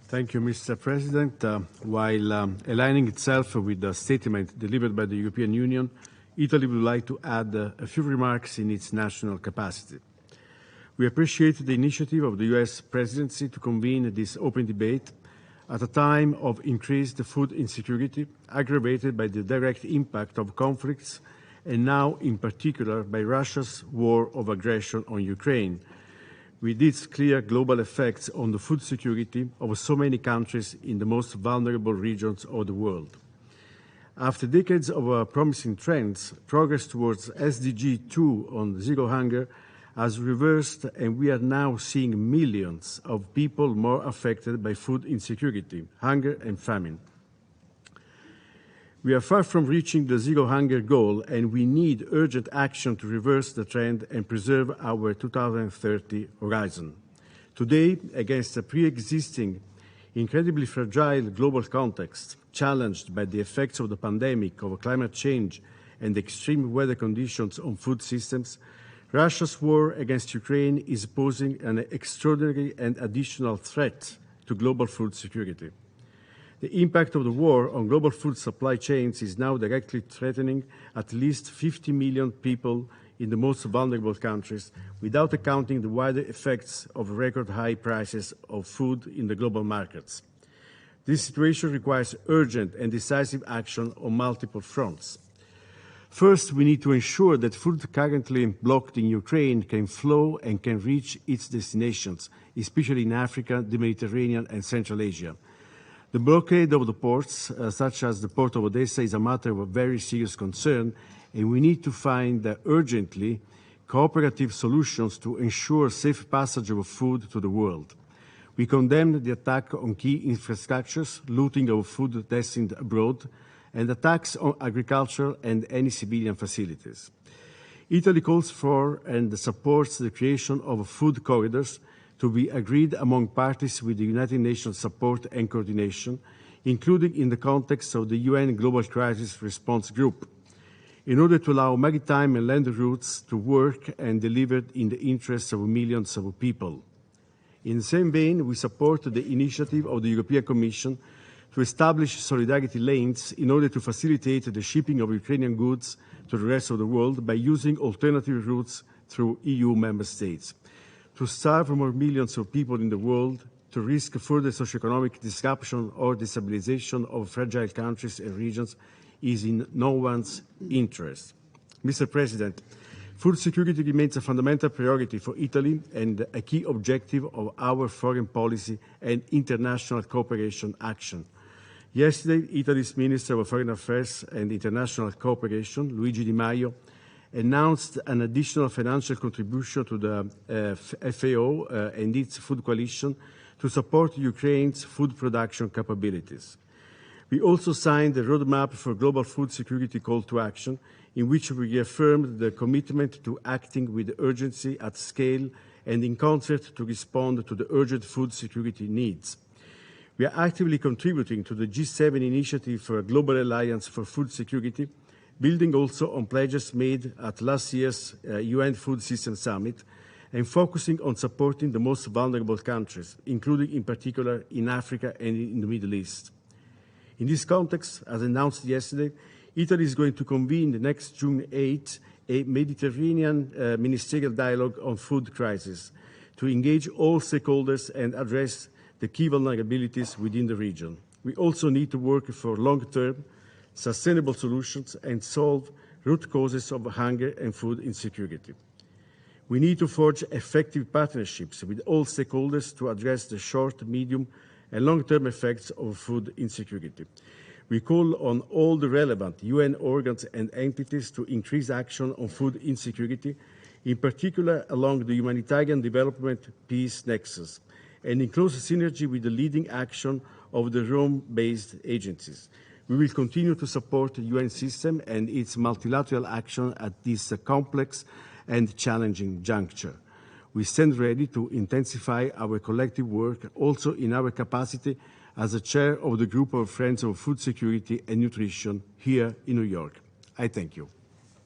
Thank you, Mr. President. While aligning itself with the statement delivered by the European Union, Italy would like to add a few remarks in its national capacity. We appreciate the initiative of the US presidency to convene this open debate at a time of increased food insecurity, aggravated by the direct impact of conflicts, and now in particular by Russia's war of aggression on Ukraine, with its clear global effects on the food security of so many countries in the most vulnerable regions of the world. After decades of promising trends, progress towards SDG 2 on zero hunger has reversed, and we are now seeing millions of people more affected by food insecurity, hunger and famine. We are far from reaching the zero hunger goal, and we need urgent action to reverse the trend and preserve our 2030 horizon. Today, against a pre-existing, incredibly fragile global context, challenged by the effects of the pandemic, of climate change, and extreme weather conditions on food systems, Russia's war against Ukraine is posing an extraordinary and additional threat to global food security. The impact of the war on global food supply chains is now directly threatening at least 50 million people in the most vulnerable countries, without accounting the wider effects of record high prices of food in the global markets. This situation requires urgent and decisive action on multiple fronts. First, we need to ensure that food currently blocked in Ukraine can flow and can reach its destinations, especially in Africa, the Mediterranean, and Central Asia. The blockade of the ports, such as the port of Odessa, is a matter of very serious concern, and we need to find urgently cooperative solutions to ensure safe passage of food to the world. We condemn the attack on key infrastructures, looting of food destined abroad, and attacks on agriculture and any civilian facilities. Italy calls for and supports the creation of food corridors to be agreed among parties with the United Nations support and coordination, including in the context of the UN Global Crisis Response Group, in order to allow maritime and land routes to work and deliver in the interests of millions of people. In the same vein, we support the initiative of the European Commission to establish solidarity lanes in order to facilitate the shipping of Ukrainian goods to the rest of the world by using alternative routes through EU member states. To starve more millions of people in the world, to risk further socioeconomic disruption or destabilization of fragile countries and regions is in no one's interest. Mr. President, food security remains a fundamental priority for Italy and a key objective of our foreign policy and international cooperation action. Yesterday, Italy's Minister of Foreign Affairs and International Cooperation, Luigi Di Maio, announced an additional financial contribution to the FAO and its food coalition to support Ukraine's food production capabilities. We also signed the roadmap for global food security call to action, in which we reaffirmed the commitment to acting with urgency at scale and in concert to respond to the urgent food security needs. We are actively contributing to the G7 initiative for a global alliance for food security, building also on pledges made at last year's UN Food System Summit, and focusing on supporting the most vulnerable countries, including in particular in Africa and in the Middle East. In this context, as announced yesterday, Italy is going to convene the next June 8 a Mediterranean ministerial dialogue on food crisis to engage all stakeholders and address the key vulnerabilities within the region. We also need to work for long-term, sustainable solutions and solve root causes of hunger and food insecurity. We need to forge effective partnerships with all stakeholders to address the short, medium, and long-term effects of food insecurity. We call on all the relevant UN organs and entities to increase action on food insecurity, in particular along the humanitarian development peace nexus, and in close synergy with the leading action of the Rome-based agencies. We will continue to support the UN system and its multilateral action at this complex and challenging juncture. We stand ready to intensify our collective work also in our capacity as the chair of the Group of Friends of Food Security and Nutrition here in New York. I thank you.